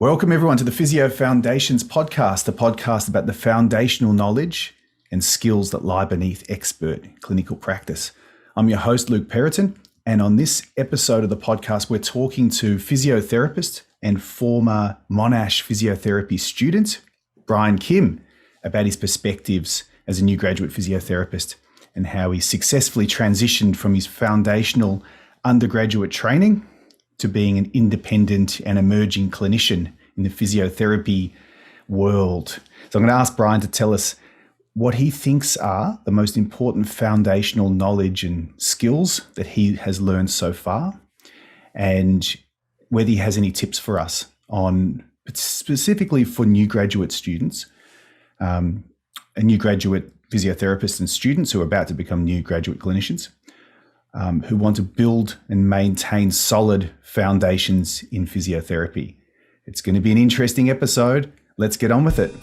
Welcome everyone to the Physio Foundations podcast, a podcast about the foundational knowledge and skills that lie beneath expert clinical practice. I'm your host, Luke Perraton, and on this episode of the podcast, we're talking to physiotherapist and former Monash physiotherapy student, Brian Kim, about his perspectives as a new graduate physiotherapist and how he successfully transitioned from his foundational undergraduate training to being an independent and emerging clinician in the physiotherapy world. So I'm going to ask Brian to tell us what he thinks are the most important foundational knowledge and skills that he has learned so far, and whether he has any tips for us on specifically for new graduate students, and new graduate physiotherapists and students who are about to become new graduate clinicians, who want to build and maintain solid foundations in physiotherapy. It's going to be an interesting episode. Let's get on with it.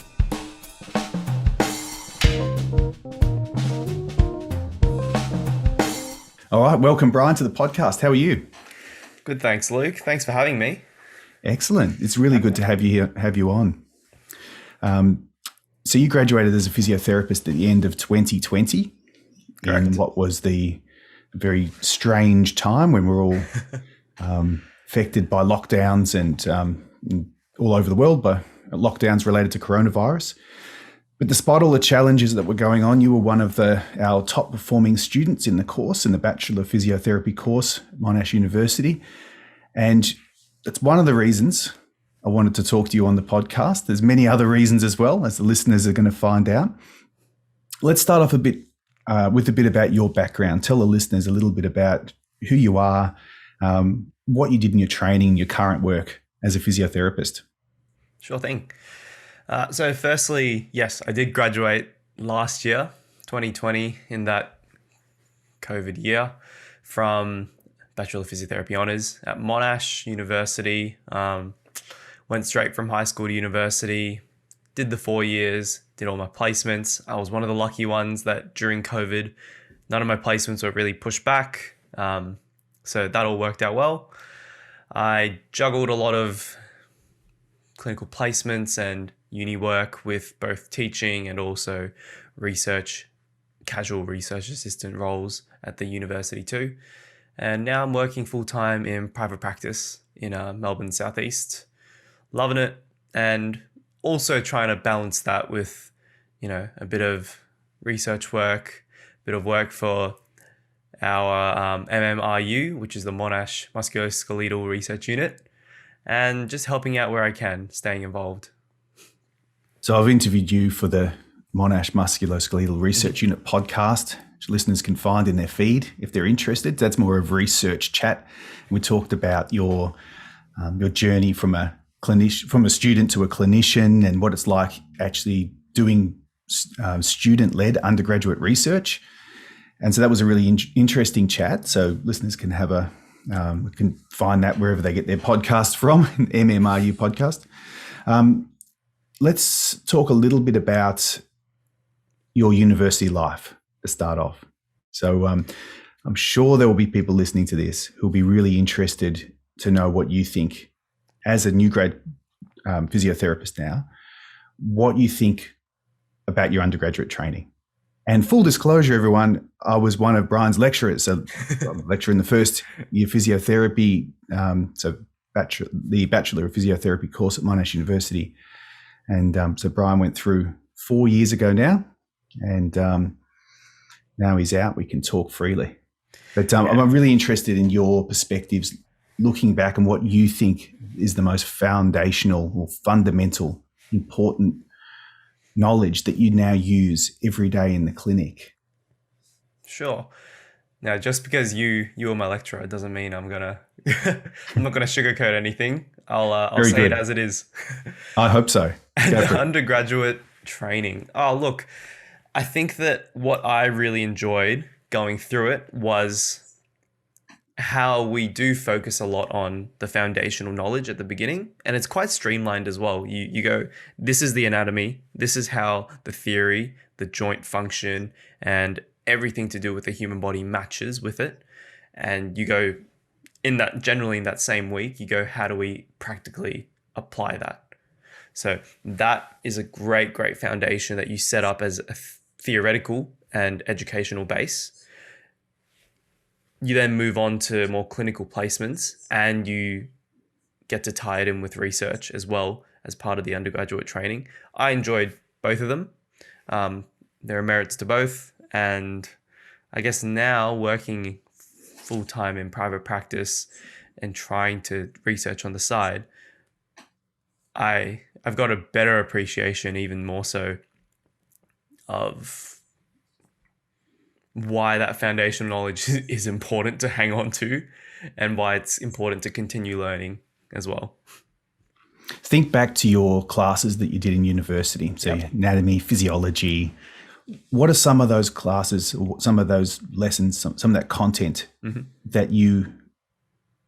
All right, welcome Brian to the podcast. How are you? Good, thanks, Luke. Thanks for having me. Excellent. It's really good to have you here, have you on. So you graduated as a physiotherapist at the end of 2020. Correct. In what was the very strange time when we're all affected by lockdowns and all over the world by lockdowns related to coronavirus. But despite all the challenges that were going on, you were one of our top performing students in the course, in the Bachelor of Physiotherapy course at Monash University. And that's one of the reasons I wanted to talk to you on the podcast. There's many other reasons as well, as the listeners are going to find out. Let's start off with a bit about your background. Tell the listeners a little bit about who you are, what you did in your training, your current work as a physiotherapist. Sure thing. So firstly, yes, I did graduate last year, 2020, in that COVID year from Bachelor of Physiotherapy Honours at Monash University. Went straight from high school to university, did the 4 years, did all my placements. I was one of the lucky ones that during COVID, none of my placements were really pushed back. So that all worked out well. I juggled a lot of clinical placements and uni work with both teaching and also casual research assistant roles at the university too. And now I'm working full-time in private practice in Melbourne Southeast. Loving it, and also trying to balance that with, a bit of research work, a bit of work for our MMRU, which is the Monash Musculoskeletal Research Unit, and just helping out where I can, staying involved. So I've interviewed you for the Monash Musculoskeletal Research Unit podcast, which listeners can find in their feed if they're interested. That's more of research chat. We talked about your journey from a student to a clinician and what it's like actually doing student-led undergraduate research. And so that was a really interesting chat. So listeners can have can find that wherever they get their podcast from, MMRU podcast. Let's talk a little bit about your university life to start off. So I'm sure there will be people listening to this who'll be really interested to know what you think as a new grad physiotherapist now, what you think about your undergraduate training. And full disclosure, everyone, I was one of Brian's lecturers. So I'm a lecturer in the first year physiotherapy, the Bachelor of Physiotherapy course at Monash University. And so Brian went through 4 years ago now, and now he's out. We can talk freely. But I'm really interested in your perspectives, looking back and what you think is the most foundational or fundamental, important knowledge that you now use every day in the clinic. Sure. Now, just because you are my lecturer doesn't mean I'm not gonna sugarcoat anything. I'll say it as it is. I hope so. And undergraduate training. Oh, look, I think that what I really enjoyed going through it was how we do focus a lot on the foundational knowledge at the beginning, and it's quite streamlined as well. You go, this is the anatomy, this is how the theory, the joint function, and everything to do with the human body matches with it. And you go, generally in that same week, you go, how do we practically apply that. So that is a great foundation that you set up as a theoretical and educational base. You then move on to more clinical placements, and you get to tie it in with research as well as part of the undergraduate training. I enjoyed both of them. There are merits to both. And I guess now working full-time in private practice and trying to research on the side, I've got a better appreciation, even more so, of why that foundational knowledge is important to hang on to, and why it's important to continue learning as well. Think back to your classes that you did in university. So anatomy, physiology. What are some of those classes, or some of those lessons, some of that content that you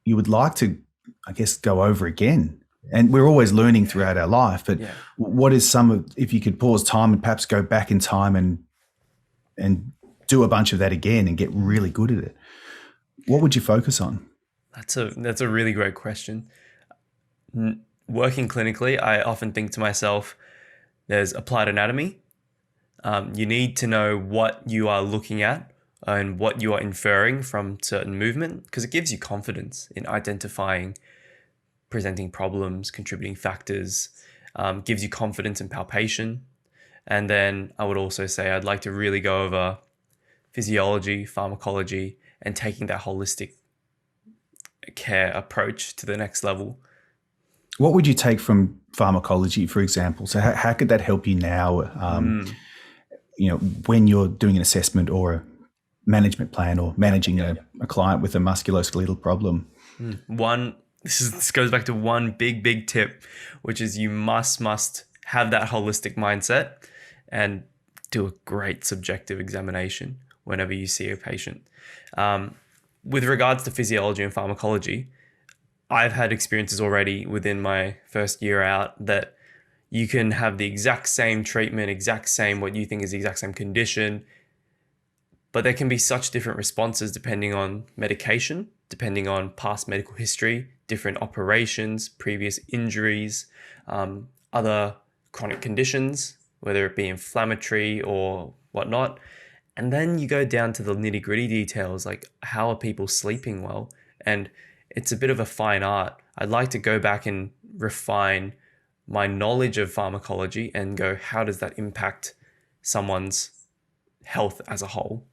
would like to, I guess, go over again? And we're always learning throughout our life, but what is some of, if you could pause time and perhaps go back in time and do a bunch of that again and get really good at it, what would you focus on? That's a really great question. Working clinically, I often think to myself, there's applied anatomy. You need to know what you are looking at and what you are inferring from certain movement, because it gives you confidence in identifying presenting problems, contributing factors, gives you confidence in palpation. And then I would also say I'd like to really go over physiology, pharmacology, and taking that holistic care approach to the next level. What would you take from pharmacology, for example? So how could that help you now, when you're doing an assessment or a management plan or managing a client with a musculoskeletal problem? This goes back to one big tip, which is you must have that holistic mindset and do a great subjective examination whenever you see a patient. With regards to physiology and pharmacology, I've had experiences already within my first year out that you can have the exact same treatment, what you think is the exact same condition, but there can be such different responses depending on medication, depending on past medical history, different operations, previous injuries, other chronic conditions, whether it be inflammatory or whatnot. And then you go down to the nitty-gritty details, like how are people sleeping well? And it's a bit of a fine art. I'd like to go back and refine my knowledge of pharmacology and go, how does that impact someone's health as a whole?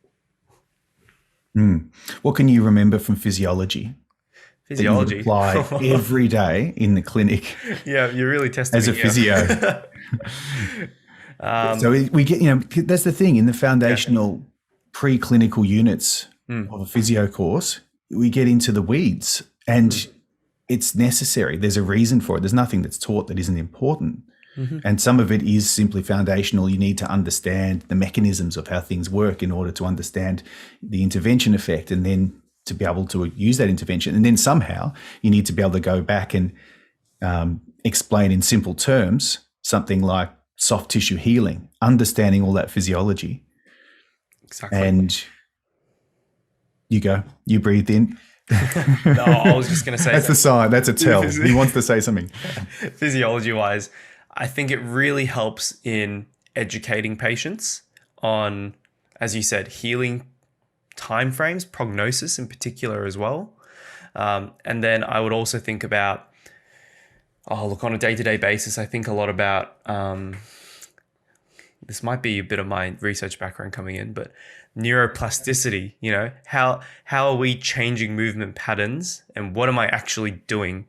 What can you remember from physiology? Physiology. That you apply every day in the clinic. Yeah, you're really testing as a physio. So we get, that's the thing, in the foundational preclinical units of a physio course, we get into the weeds, and it's necessary. There's a reason for it. There's nothing that's taught that isn't important. And some of it is simply foundational. You need to understand the mechanisms of how things work in order to understand the intervention effect, and then to be able to use that intervention. And then somehow you need to be able to go back and explain in simple terms something like soft tissue healing, understanding all that physiology. Exactly. And you breathed in. No, I was just going to say that's the sign. That's a tell. He wants to say something. Physiology wise, I think it really helps in educating patients on, as you said, healing timeframes, prognosis in particular as well. And then I would also think about, on a day-to-day basis, I think a lot about, this might be a bit of my research background coming in, but neuroplasticity, how are we changing movement patterns, and what am I actually doing?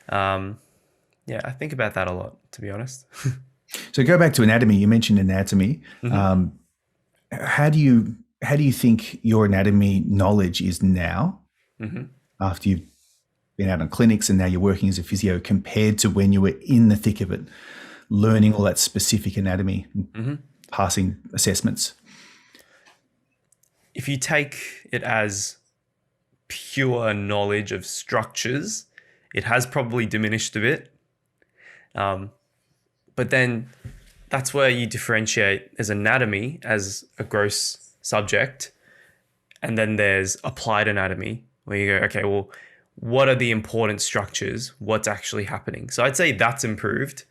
I think about that a lot, to be honest. So go back to anatomy. You mentioned anatomy. How do you think your anatomy knowledge is now, after you've been out on clinics and now you're working as a physio, compared to when you were in the thick of it, learning all that specific anatomy, passing assessments? If you take it as pure knowledge of structures, it has probably diminished a bit. But then that's where you differentiate as anatomy as a gross subject. And then there's applied anatomy, where you go, okay, well, what are the important structures, what's actually happening. So I'd say that's improved.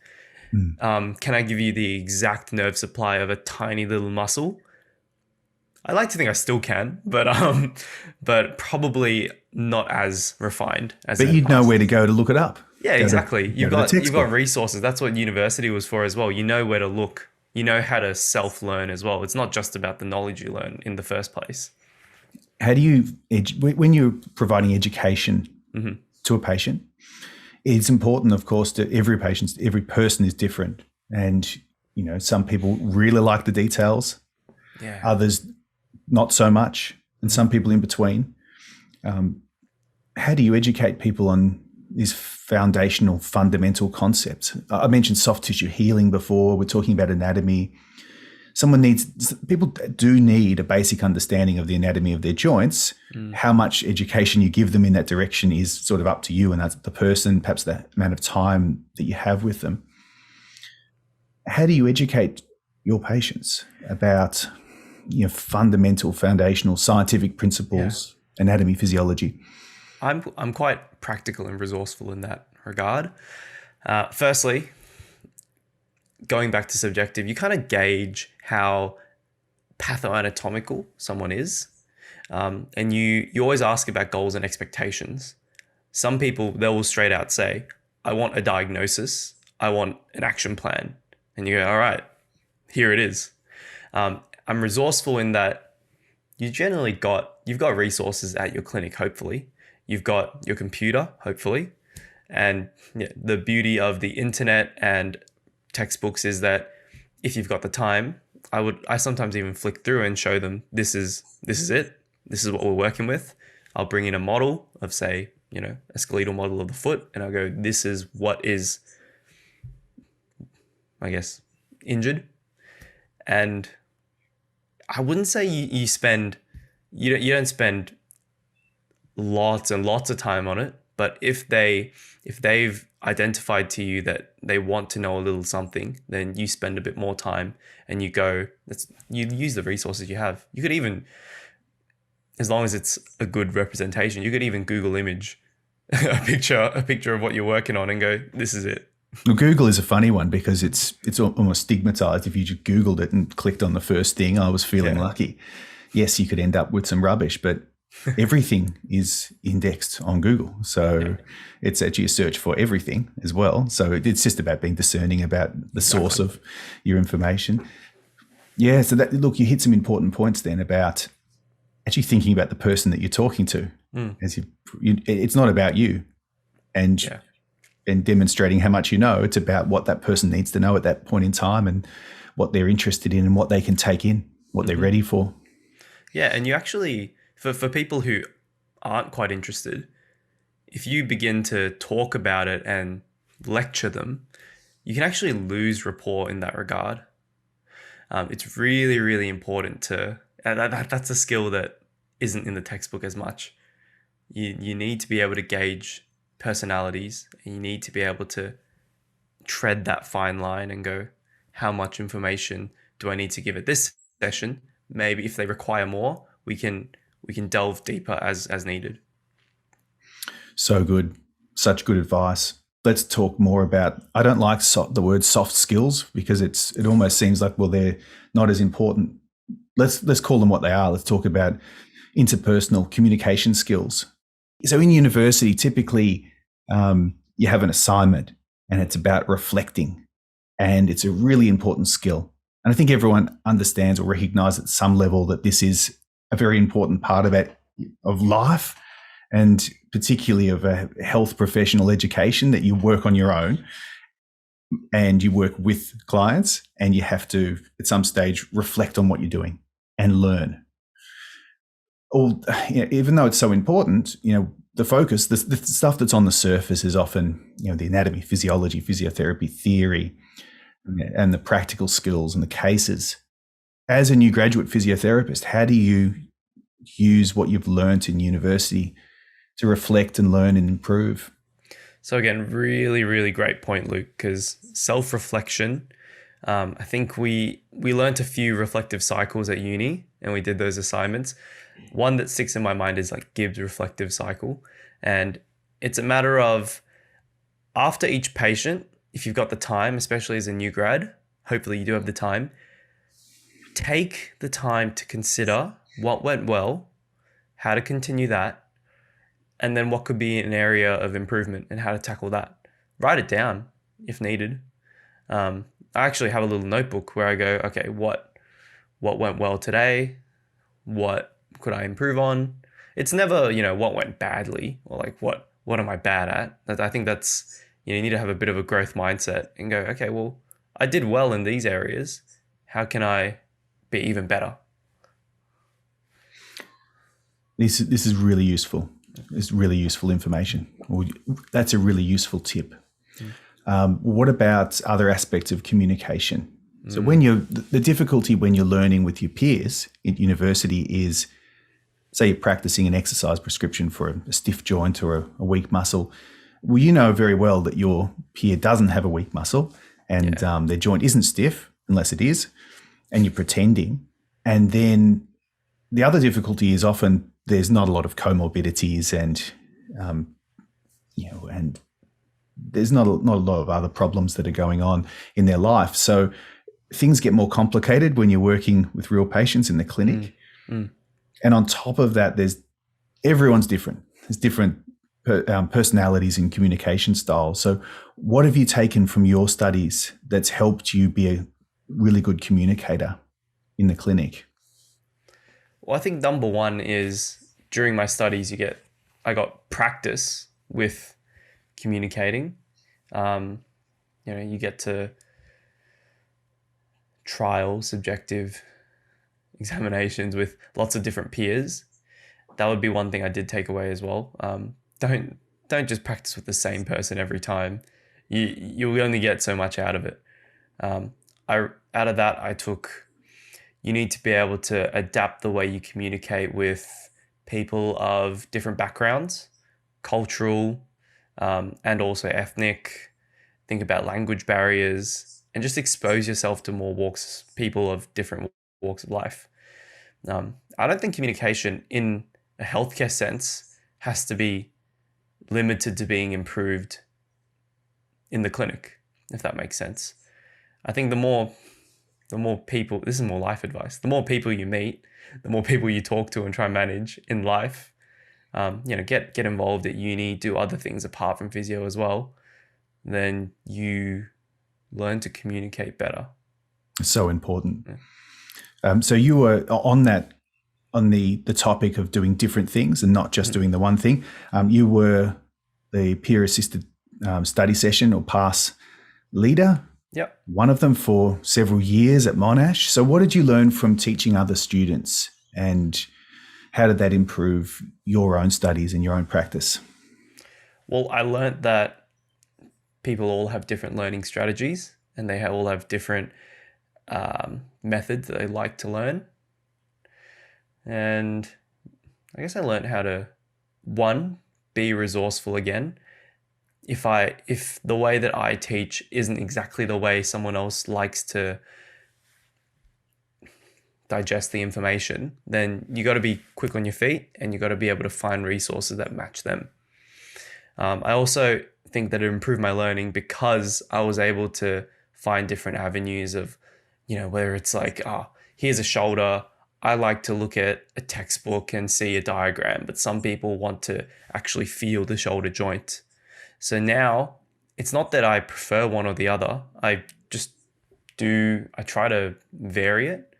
Can I give you the exact nerve supply of a tiny little muscle? I like to think I still can, but probably not as refined as But in the you'd know past. where to go to look it up. Yeah, exactly. Go to the You've textbook. got resources. That's what university was for as well. You know where to look. You know how to self-learn as well. It's not just about the knowledge you learn in the first place. How do you, when you're providing education to a patient, it's important, of course, to every person is different. And, some people really like the details, others not so much, and some people in between. How do you educate people on these foundational, fundamental concepts? I mentioned soft tissue healing before. We're talking about anatomy. People do need a basic understanding of the anatomy of their joints. How much education you give them in that direction is sort of up to you and that's the person, perhaps the amount of time that you have with them. How do you educate your patients about fundamental, foundational, scientific principles, anatomy, physiology? I'm quite practical and resourceful in that regard. Firstly, going back to subjective, you kind of gauge how pathoanatomical someone is. And you always ask about goals and expectations. Some people, they will straight out say, I want a diagnosis. I want an action plan. And you go, all right, here it is. I'm resourceful in that you've got resources at your clinic, hopefully. You've got your computer, hopefully. And the beauty of the internet and textbooks is that if you've got the time, I sometimes even flick through and show them this is it. This is what we're working with. I'll bring in a model of, say, a skeletal model of the foot, and I'll go, this is what is, I guess, injured. And I wouldn't say you don't spend lots and lots of time on it, but if they've identified to you that they want to know a little something, then you spend a bit more time and you use the resources you have. You could even, as long as it's a good representation, you could even Google image a picture of what you're working on and go, this is it. Well, Google is a funny one because it's almost stigmatized. If you just Googled it and clicked on the first thing, I was feeling lucky. Yes, you could end up with some rubbish, but everything is indexed on Google. So it's actually a search for everything as well. So it's just about being discerning about the source of your information. Yeah. So look, you hit some important points then about actually thinking about the person that you're talking to. It's not about you and demonstrating how much you know. It's about what that person needs to know at that point in time and what they're interested in and what they can take in, what they're ready for. Yeah. And you actually, for people who aren't quite interested, if you begin to talk about it and lecture them, you can actually lose rapport in that regard. It's really, really important that's a skill that isn't in the textbook as much. You need to be able to gauge personalities, and you need to be able to tread that fine line and go, how much information do I need to give at this session? Maybe if they require more, we can delve deeper as needed. So good. Such good advice. Let's talk more about, I don't like the word soft skills because it almost seems like, well, they're not as important. Let's call them what they are. Let's talk about interpersonal communication skills. So in university, typically you have an assignment and it's about reflecting, and it's a really important skill. And I think everyone understands or recognizes at some level that this is a very important part of life, and particularly of a health professional education, that you work on your own and you work with clients and you have to, at some stage, reflect on what you're doing and learn. Even though it's so important, the focus, the stuff that's on the surface is often, the anatomy, physiology, physiotherapy, theory, and the practical skills and the cases. As a new graduate physiotherapist, how do you use what you've learned in university to reflect and learn and improve? So again, really, really great point, Luke, because self-reflection, I think we learned a few reflective cycles at uni and we did those assignments. One that sticks in my mind is like Gibbs reflective cycle. And it's a matter of after each patient, if you've got the time, especially as a new grad, hopefully you do have the time, take the time to consider what went well, how to continue that, and then what could be an area of improvement and how to tackle that. Write it down if needed. I actually have a little notebook where I go, okay, what went well today? What could I improve on? It's never, what went badly or like what am I bad at? I think that's, you need to have a bit of a growth mindset and go, okay, well, I did well in these areas. How can I be even better? This is really useful. It's really useful information. That's a really useful tip. What about other aspects of communication? So when the difficulty when you're learning with your peers at university is, say you're practicing an exercise prescription for a stiff joint or a weak muscle. Well, you know very well that your peer doesn't have a weak muscle and their joint isn't stiff unless it is, and you're pretending. And then the other difficulty is often there's not a lot of comorbidities and, and there's not a lot of other problems that are going on in their life. So things get more complicated when you're working with real patients in the clinic. And on top of that, everyone's different. There's different personalities and communication styles. So what have you taken from your studies that's helped you be a really good communicator in the clinic? Well, I think number one is during my studies, I got practice with communicating. You get to trial subjective examinations with lots of different peers. That would be one thing I did take away as well. Don't just practice with the same person every time. You'll only get so much out of it. Out of that, I took, you need to be able to adapt the way you communicate with people of different backgrounds, cultural, and also ethnic. Think about language barriers and just expose yourself to more people of different walks of life. I don't think communication in a healthcare sense has to be limited to being improved in the clinic, if that makes sense. I think the more people, this is more life advice, the more people you meet, the more people you talk to and try and manage in life, get involved at uni, do other things apart from physio as well, then you learn to communicate better. So important. Yeah. So you were on the topic of doing different things and not just doing the one thing. You were the peer-assisted study session or PASS leader. Yep. One of them for several years at Monash. So what did you learn from teaching other students, and how did that improve your own studies and your own practice? Well, I learned that people all have different learning strategies and they all have different methods that they like to learn. And I guess I learned how to, one, be resourceful again. If the way that I teach isn't exactly the way someone else likes to digest the information, then you got to be quick on your feet and you got to be able to find resources that match them. I also think that it improved my learning because I was able to find different avenues of, whether it's like, here's a shoulder. I like to look at a textbook and see a diagram, but some people want to actually feel the shoulder joint. So now it's not that I prefer one or the other. I try to vary it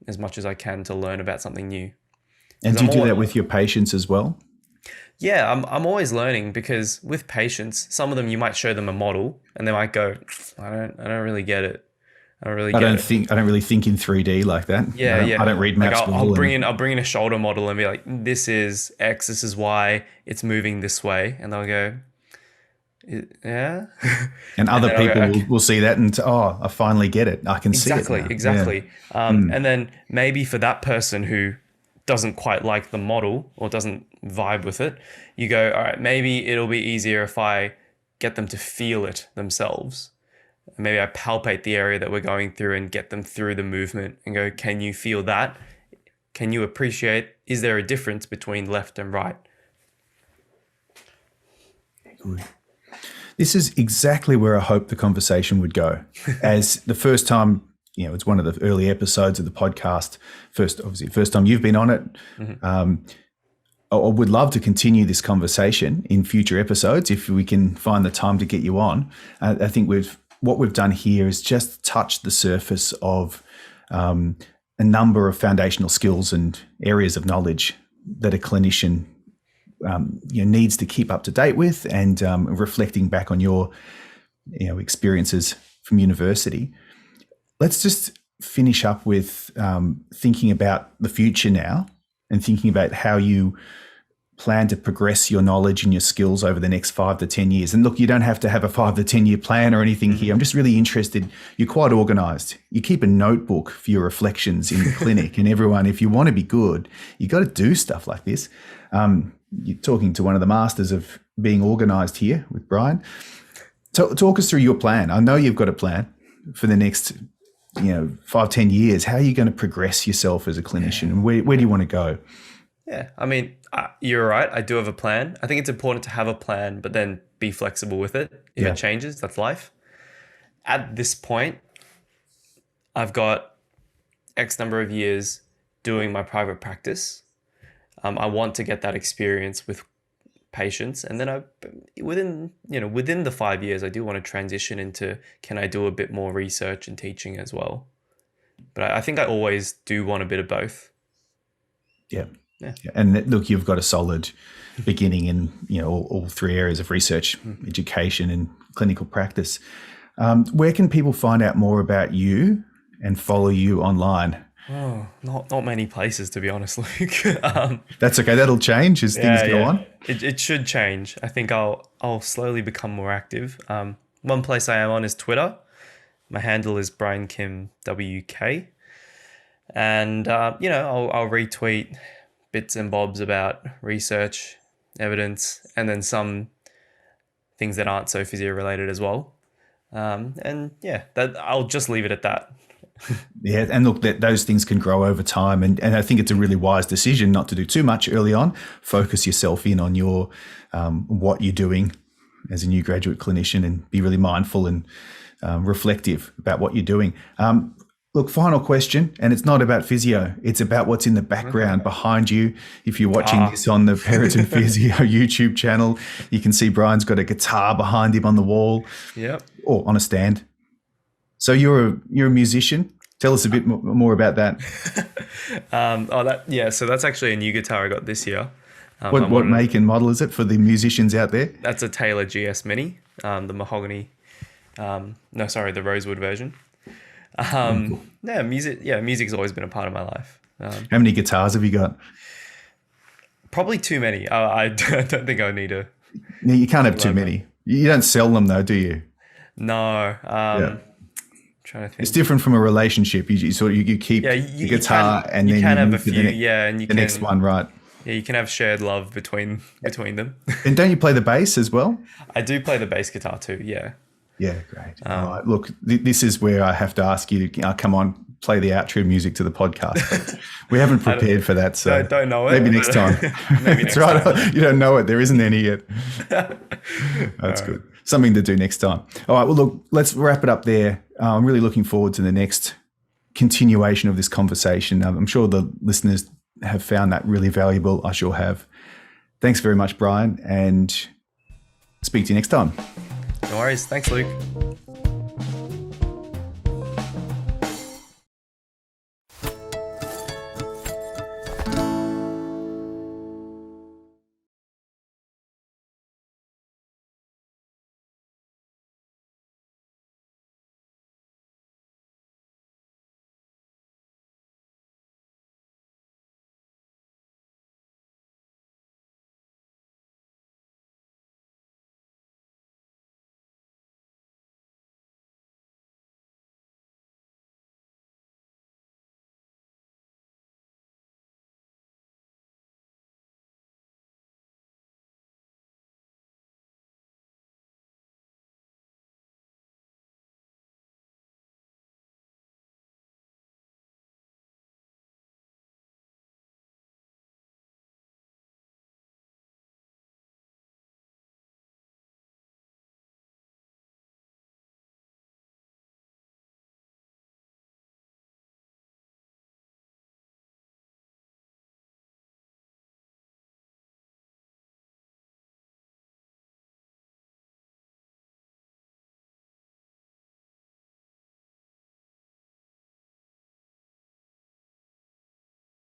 as much as I can to learn about something new. And do you do that with your patients as well? Yeah, I'm always learning, because with patients, some of them you might show them a model and they might go, I don't really get it. I don't really think in 3D like that. Yeah, I don't read maps. Like I'll bring in a shoulder model and be like, this is X, this is Y, it's moving this way, and they'll go, yeah. And other people will see that and I finally get it. I can see it now. Exactly. Yeah. And then maybe for that person who doesn't quite like the model or doesn't vibe with it, you go, all right, maybe it'll be easier if I get them to feel it themselves. Maybe I palpate the area that we're going through and get them through the movement and go, can you feel that? Can you appreciate, is there a difference between left and right? Good. This is exactly where I hoped the conversation would go. As the first time, it's one of the early episodes of the podcast. First time you've been on it. I would love to continue this conversation in future episodes if we can find the time to get you on. I think what we've done here is just touch the surface of a number of foundational skills and areas of knowledge that a clinician needs to keep up to date with, and reflecting back on your experiences from university. Let's just finish up with thinking about the future now, and thinking about how you plan to progress your knowledge and your skills over the next 5 to 10 years. And look, you don't have to have a 5 to 10 year plan or anything here. I'm just really interested. You're quite organized. You keep a notebook for your reflections in the clinic. And everyone, if you want to be good, you got to do stuff like this. You're talking to one of the masters of being organized here with Brian. Talk us through your plan. I know you've got a plan for the next 5, 10 years. How are you going to progress yourself as a clinician? And where do you want to go? Yeah, I mean, you're right. I do have a plan. I think it's important to have a plan, but then be flexible with it. If it changes, that's life. At this point, I've got X number of years doing my private practice. I want to get that experience with patients, and then within the 5 years, I do want to transition into, can I do a bit more research and teaching as well? But I think I always do want a bit of both. Yeah. And look, you've got a solid beginning in all 3 areas of research, education, and clinical practice. Where can people find out more about you and follow you online? Oh, not many places, to be honest, Luke. That's okay. That'll change as things go on. It should change. I think I'll slowly become more active. One place I am on is Twitter. My handle is BrianKimWK, and I'll retweet bits and bobs about research, evidence, and then some things that aren't so physio related as well. That I'll just leave it at that. Yeah, and look, those things can grow over time, and I think it's a really wise decision not to do too much early on. Focus yourself in on your what you're doing as a new graduate clinician, and be really mindful and reflective about what you're doing. Look, final question, and it's not about physio. It's about what's in the background behind you. If you're watching this on the Perraton.Physio YouTube channel, you can see Brian's got a guitar behind him on the wall, or on a stand. So you're a musician. Tell us a bit more about that. So that's actually a new guitar I got this year. What make and model is it for the musicians out there? That's a Taylor GS Mini, the mahogany. The rosewood version. Music's always been a part of my life. How many guitars have you got? Probably too many. I don't think I need to. No, you can't have too many. You don't sell them though, do you? No. Trying to think. It's different from a relationship. You keep the guitar, and then you can have a few. And you can next one, right? Yeah, you can have shared love between them. And don't you play the bass as well? I do play the bass guitar too. Yeah. Yeah, great. All right. Look, this is where I have to ask you to come on, play the outro music to the podcast. We haven't prepared for that, so I don't know it. Maybe next time. Maybe next time. You don't know it. There isn't any yet. That's good. Something to do next time. All right. Well, look, let's wrap it up there. I'm really looking forward to the next continuation of this conversation. I'm sure the listeners have found that really valuable. I sure have. Thanks very much, Brian, and speak to you next time. No worries. Thanks, Luke.